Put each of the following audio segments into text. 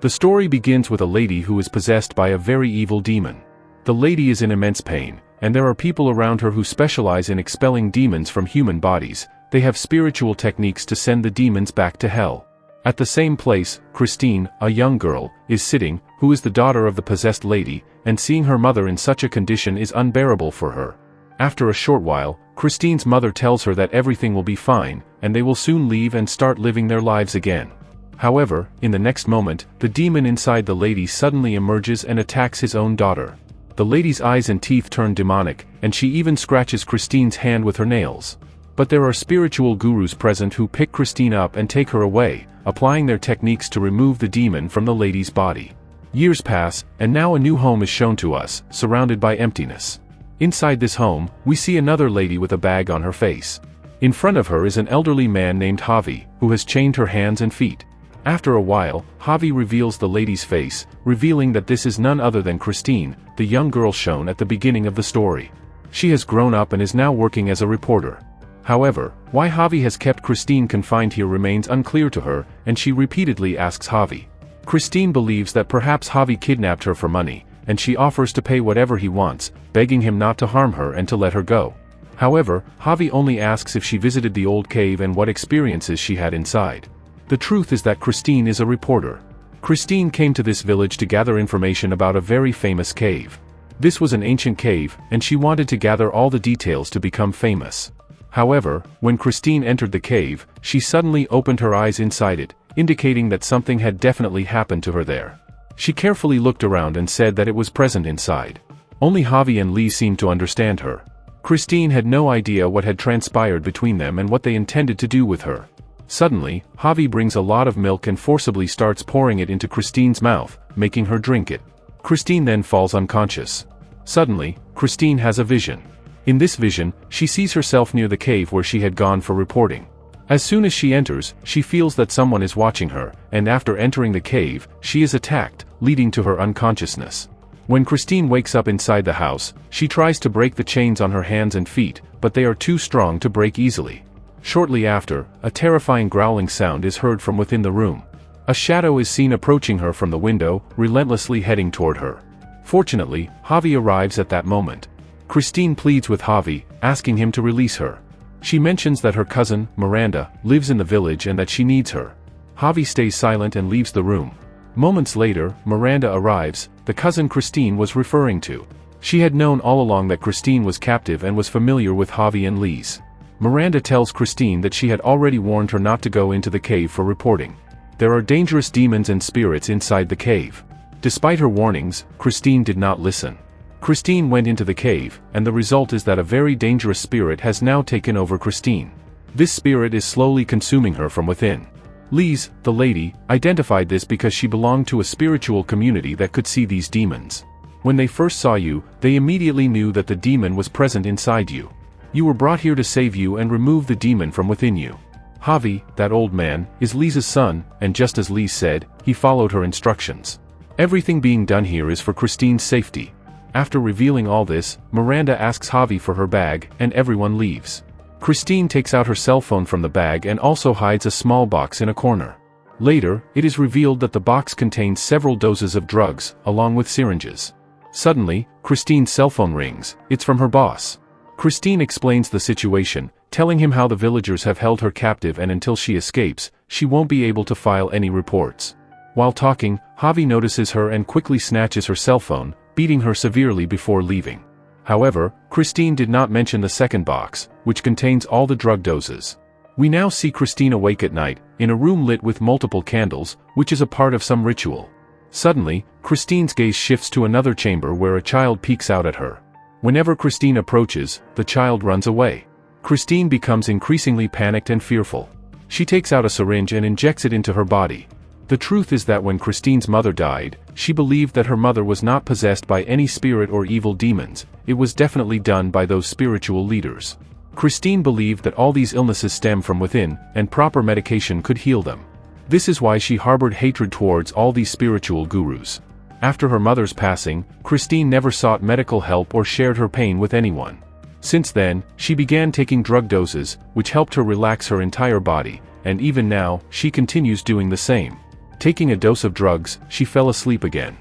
The story begins with a lady who is possessed by a very evil demon. The lady is in immense pain, and there are people around her who specialize in expelling demons from human bodies. They have spiritual techniques to send the demons back to hell. At the same place, Christine, a young girl, is sitting, who is the daughter of the possessed lady, and seeing her mother in such a condition is unbearable for her. After a short while, Christine's mother tells her that everything will be fine, and they will soon leave and start living their lives again. However, in the next moment, the demon inside the lady suddenly emerges and attacks his own daughter. The lady's eyes and teeth turn demonic, and she even scratches Christine's hand with her nails. But there are spiritual gurus present who pick Christine up and take her away, applying their techniques to remove the demon from the lady's body. Years pass, and now a new home is shown to us, surrounded by emptiness. Inside this home, we see another lady with a bag on her face. In front of her is an elderly man named Javi, who has chained her hands and feet. After a while, Javi reveals the lady's face, revealing that this is none other than Christine, the young girl shown at the beginning of the story. She has grown up and is now working as a reporter. However, why Javi has kept Christine confined here remains unclear to her, and she repeatedly asks Javi. Christine believes that perhaps Javi kidnapped her for money, and she offers to pay whatever he wants, begging him not to harm her and to let her go. However, Javi only asks if she visited the old cave and what experiences she had inside. The truth is that Christine is a reporter. Christine came to this village to gather information about a very famous cave. This was an ancient cave, and she wanted to gather all the details to become famous. However, when Christine entered the cave, she suddenly opened her eyes inside it, indicating that something had definitely happened to her there. She carefully looked around and said that it was present inside. Only Javi and Lee seemed to understand her. Christine had no idea what had transpired between them and what they intended to do with her. Suddenly, Javi brings a lot of milk and forcibly starts pouring it into Christine's mouth, making her drink it. Christine then falls unconscious. Suddenly, Christine has a vision. In this vision, she sees herself near the cave where she had gone for reporting. As soon as she enters, she feels that someone is watching her, and after entering the cave, she is attacked, leading to her unconsciousness. When Christine wakes up inside the house, she tries to break the chains on her hands and feet, but they are too strong to break easily. Shortly after, a terrifying growling sound is heard from within the room. A shadow is seen approaching her from the window, relentlessly heading toward her. Fortunately, Javi arrives at that moment. Christine pleads with Javi, asking him to release her. She mentions that her cousin, Miranda, lives in the village and that she needs her. Javi stays silent and leaves the room. Moments later, Miranda arrives, the cousin Christine was referring to. She had known all along that Christine was captive and was familiar with Javi and Lee's. Miranda tells Christine that she had already warned her not to go into the cave for reporting. There are dangerous demons and spirits inside the cave. Despite her warnings, Christine did not listen. Christine went into the cave, and the result is that a very dangerous spirit has now taken over Christine. This spirit is slowly consuming her from within. Lise, the lady, identified this because she belonged to a spiritual community that could see these demons. When they first saw you, they immediately knew that the demon was present inside you. You were brought here to save you and remove the demon from within you. Javi, that old man, is Lisa's son, and just as Lise said, he followed her instructions. Everything being done here is for Christine's safety. After revealing all this, Miranda asks Javi for her bag, and everyone leaves. Christine takes out her cell phone from the bag and also hides a small box in a corner. Later, it is revealed that the box contains several doses of drugs, along with syringes. Suddenly, Christine's cell phone rings. It's from her boss. Christine explains the situation, telling him how the villagers have held her captive and until she escapes, she won't be able to file any reports. While talking, Javi notices her and quickly snatches her cell phone, beating her severely before leaving. However, Christine did not mention the second box, which contains all the drug doses. We now see Christine awake at night, in a room lit with multiple candles, which is a part of some ritual. Suddenly, Christine's gaze shifts to another chamber where a child peeks out at her. Whenever Christine approaches, the child runs away. Christine becomes increasingly panicked and fearful. She takes out a syringe and injects it into her body. The truth is that when Christine's mother died, she believed that her mother was not possessed by any spirit or evil demons. It was definitely done by those spiritual leaders. Christine believed that all these illnesses stem from within, and proper medication could heal them. This is why she harbored hatred towards all these spiritual gurus. After her mother's passing, Christine never sought medical help or shared her pain with anyone. Since then, she began taking drug doses, which helped her relax her entire body, and even now, she continues doing the same. Taking a dose of drugs, she fell asleep again.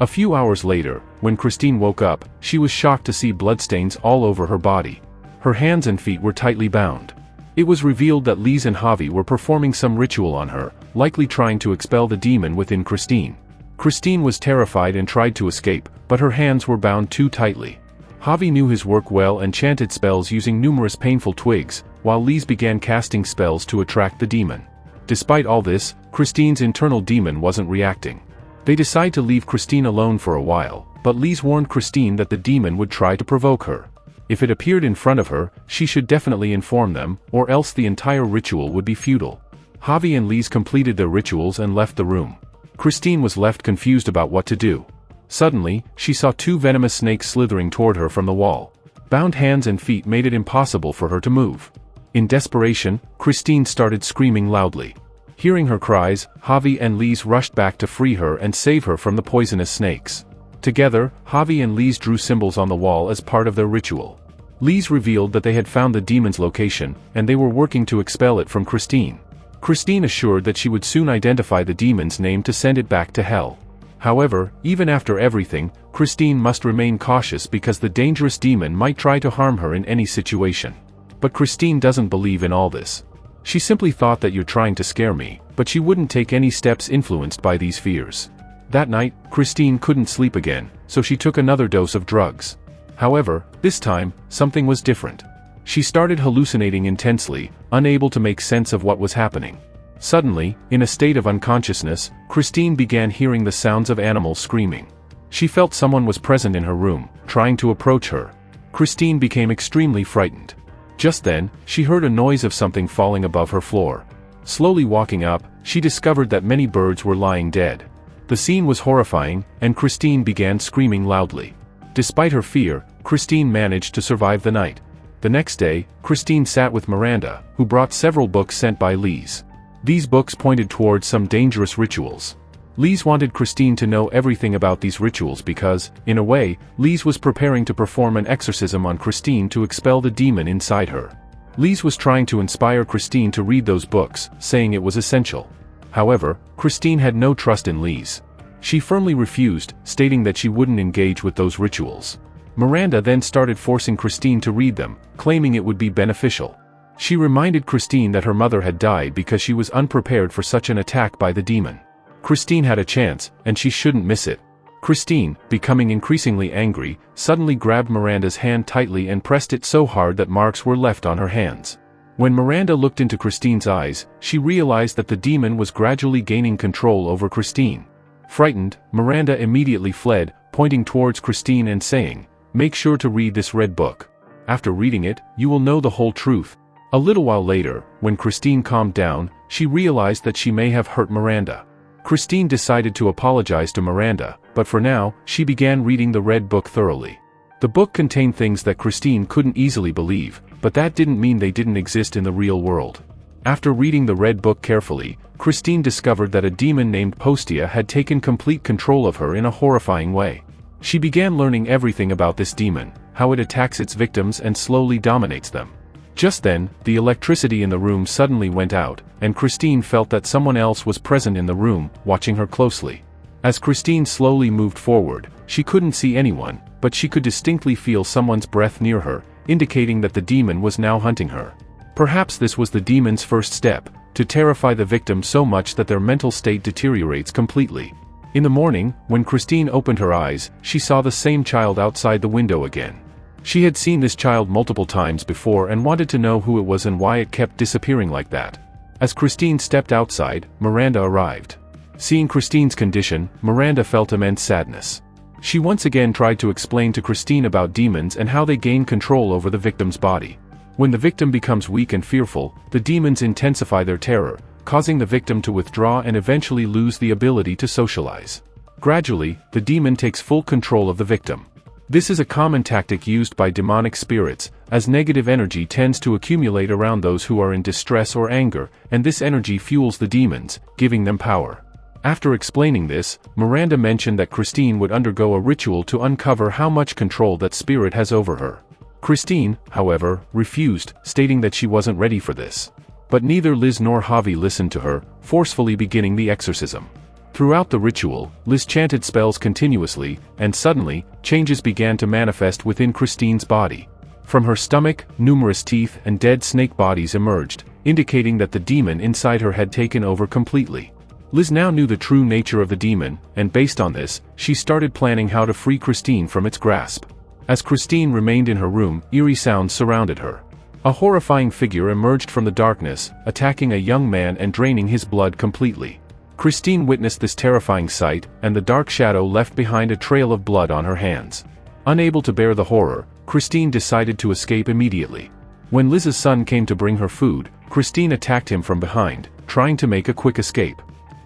A few hours later, when Christine woke up, she was shocked to see bloodstains all over her body. Her hands and feet were tightly bound. It was revealed that Lise and Javi were performing some ritual on her, likely trying to expel the demon within Christine. Christine was terrified and tried to escape, but her hands were bound too tightly. Javi knew his work well and chanted spells using numerous painful twigs, while Lise began casting spells to attract the demon. Despite all this, Christine's internal demon wasn't reacting. They decide to leave Christine alone for a while, but Lise warned Christine that the demon would try to provoke her. If it appeared in front of her, she should definitely inform them, or else the entire ritual would be futile. Javi and Lise completed their rituals and left the room. Christine was left confused about what to do. Suddenly, she saw two venomous snakes slithering toward her from the wall. Bound hands and feet made it impossible for her to move. In desperation, Christine started screaming loudly. Hearing her cries, Javi and Lise rushed back to free her and save her from the poisonous snakes. Together, Javi and Lise drew symbols on the wall as part of their ritual. Lise revealed that they had found the demon's location, and they were working to expel it from Christine. Christine assured that she would soon identify the demon's name to send it back to hell. However, even after everything, Christine must remain cautious because the dangerous demon might try to harm her in any situation. But Christine doesn't believe in all this. She simply thought that you're trying to scare me, but she wouldn't take any steps influenced by these fears. That night, Christine couldn't sleep again, so she took another dose of drugs. However, this time, something was different. She started hallucinating intensely, unable to make sense of what was happening. Suddenly, in a state of unconsciousness, Christine began hearing the sounds of animals screaming. She felt someone was present in her room, trying to approach her. Christine became extremely frightened. Just then, she heard a noise of something falling above her floor. Slowly walking up, she discovered that many birds were lying dead. The scene was horrifying, and Christine began screaming loudly. Despite her fear, Christine managed to survive the night. The next day, Christine sat with Miranda, who brought several books sent by Lise. These books pointed towards some dangerous rituals. Lise wanted Christine to know everything about these rituals because, in a way, Lise was preparing to perform an exorcism on Christine to expel the demon inside her. Lise was trying to inspire Christine to read those books, saying it was essential. However, Christine had no trust in Lise. She firmly refused, stating that she wouldn't engage with those rituals. Miranda then started forcing Christine to read them, claiming it would be beneficial. She reminded Christine that her mother had died because she was unprepared for such an attack by the demon. Christine had a chance, and she shouldn't miss it. Christine, becoming increasingly angry, suddenly grabbed Miranda's hand tightly and pressed it so hard that marks were left on her hands. When Miranda looked into Christine's eyes, she realized that the demon was gradually gaining control over Christine. Frightened, Miranda immediately fled, pointing towards Christine and saying, "Make sure to read this red book. After reading it, you will know the whole truth." A little while later, when Christine calmed down, she realized that she may have hurt Miranda. Christine decided to apologize to Miranda, but for now, she began reading the red book thoroughly. The book contained things that Christine couldn't easily believe, but that didn't mean they didn't exist in the real world. After reading the red book carefully, Christine discovered that a demon named Postia had taken complete control of her in a horrifying way. She began learning everything about this demon, how it attacks its victims and slowly dominates them. Just then, the electricity in the room suddenly went out, and Christine felt that someone else was present in the room, watching her closely. As Christine slowly moved forward, she couldn't see anyone, but she could distinctly feel someone's breath near her, indicating that the demon was now hunting her. Perhaps this was the demon's first step, to terrify the victim so much that their mental state deteriorates completely. In the morning, when Christine opened her eyes, she saw the same child outside the window again. She had seen this child multiple times before and wanted to know who it was and why it kept disappearing like that. As Christine stepped outside, Miranda arrived. Seeing Christine's condition, Miranda felt immense sadness. She once again tried to explain to Christine about demons and how they gain control over the victim's body. When the victim becomes weak and fearful, the demons intensify their terror, causing the victim to withdraw and eventually lose the ability to socialize. Gradually, the demon takes full control of the victim. This is a common tactic used by demonic spirits, as negative energy tends to accumulate around those who are in distress or anger, and this energy fuels the demons, giving them power. After explaining this, Miranda mentioned that Christine would undergo a ritual to uncover how much control that spirit has over her. Christine, however, refused, stating that she wasn't ready for this. But neither Liz nor Javi listened to her, forcefully beginning the exorcism. Throughout the ritual, Liz chanted spells continuously, and suddenly, changes began to manifest within Christine's body. From her stomach, numerous teeth and dead snake bodies emerged, indicating that the demon inside her had taken over completely. Liz now knew the true nature of the demon, and based on this, she started planning how to free Christine from its grasp. As Christine remained in her room, eerie sounds surrounded her. A horrifying figure emerged from the darkness, attacking a young man and draining his blood completely. Christine witnessed this terrifying sight, and the dark shadow left behind a trail of blood on her hands. Unable to bear the horror, Christine decided to escape immediately. When Liz's son came to bring her food, Christine attacked him from behind, trying to make a quick escape.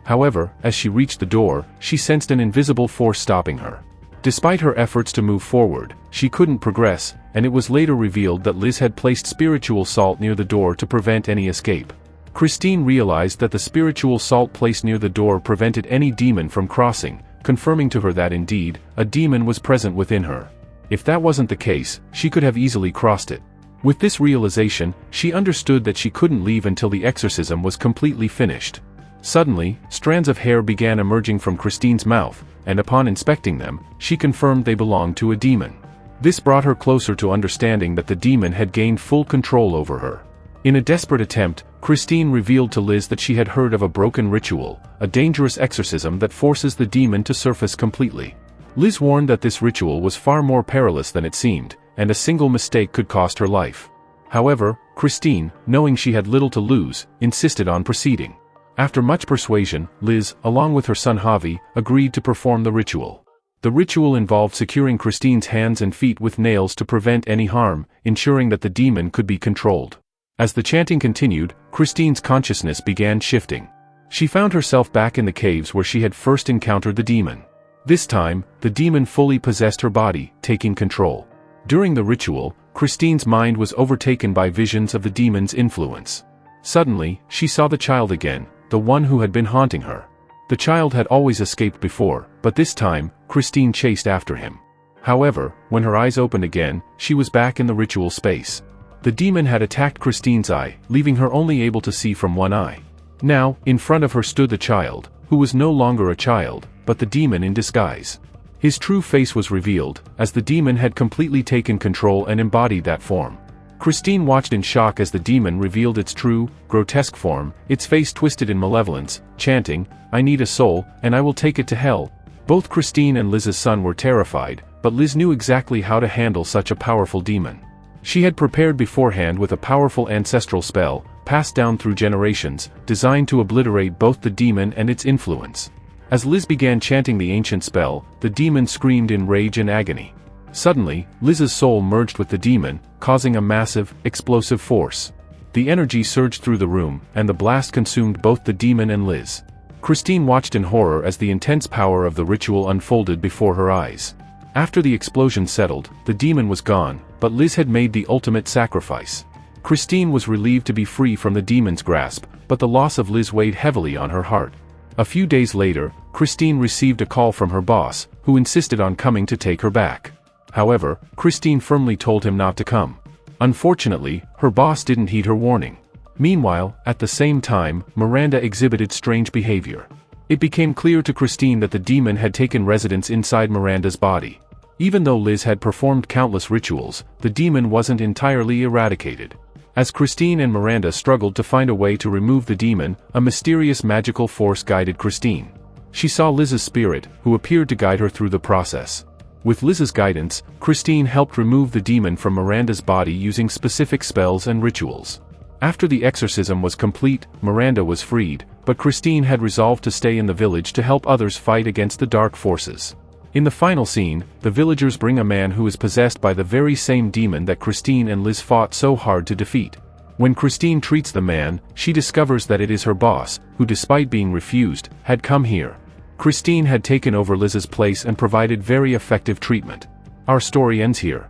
However, as she reached the door, she sensed an invisible force stopping her. Despite her efforts to move forward, she couldn't progress, and it was later revealed that Liz had placed spiritual salt near the door to prevent any escape. Christine realized that the spiritual salt placed near the door prevented any demon from crossing, confirming to her that indeed, a demon was present within her. If that wasn't the case, she could have easily crossed it. With this realization, she understood that she couldn't leave until the exorcism was completely finished. Suddenly, strands of hair began emerging from Christine's mouth, and upon inspecting them, she confirmed they belonged to a demon. This brought her closer to understanding that the demon had gained full control over her. In a desperate attempt, Christine revealed to Liz that she had heard of a broken ritual, a dangerous exorcism that forces the demon to surface completely. Liz warned that this ritual was far more perilous than it seemed, and a single mistake could cost her life. However, Christine, knowing she had little to lose, insisted on proceeding. After much persuasion, Liz, along with her son Javi, agreed to perform the ritual. The ritual involved securing Christine's hands and feet with nails to prevent any harm, ensuring that the demon could be controlled. As the chanting continued, Christine's consciousness began shifting. She found herself back in the caves where she had first encountered the demon. This time, the demon fully possessed her body, taking control. During the ritual, Christine's mind was overtaken by visions of the demon's influence. Suddenly, she saw the child again, the one who had been haunting her. The child had always escaped before, but this time, Christine chased after him. However, when her eyes opened again, she was back in the ritual space. The demon had attacked Christine's eye, leaving her only able to see from one eye. Now, in front of her stood the child, who was no longer a child, but the demon in disguise. His true face was revealed, as the demon had completely taken control and embodied that form. Christine watched in shock as the demon revealed its true, grotesque form, its face twisted in malevolence, chanting, "I need a soul, and I will take it to hell." Both Christine and Liz's son were terrified, but Liz knew exactly how to handle such a powerful demon. She had prepared beforehand with a powerful ancestral spell, passed down through generations, designed to obliterate both the demon and its influence. As Liz began chanting the ancient spell, the demon screamed in rage and agony. Suddenly, Liz's soul merged with the demon, causing a massive, explosive force. The energy surged through the room, and the blast consumed both the demon and Liz. Christine watched in horror as the intense power of the ritual unfolded before her eyes. After the explosion settled, the demon was gone, but Liz had made the ultimate sacrifice. Christine was relieved to be free from the demon's grasp, but the loss of Liz weighed heavily on her heart. A few days later, Christine received a call from her boss, who insisted on coming to take her back. However, Christine firmly told him not to come. Unfortunately, her boss didn't heed her warning. Meanwhile, at the same time, Miranda exhibited strange behavior. It became clear to Christine that the demon had taken residence inside Miranda's body. Even though Liz had performed countless rituals, the demon wasn't entirely eradicated. As Christine and Miranda struggled to find a way to remove the demon, a mysterious magical force guided Christine. She saw Liz's spirit, who appeared to guide her through the process. With Liz's guidance, Christine helped remove the demon from Miranda's body using specific spells and rituals. After the exorcism was complete, Miranda was freed, but Christine had resolved to stay in the village to help others fight against the dark forces. In the final scene, the villagers bring a man who is possessed by the very same demon that Christine and Liz fought so hard to defeat. When Christine treats the man, she discovers that it is her boss, who despite being refused, had come here. Christine had taken over Liz's place and provided very effective treatment. Our story ends here.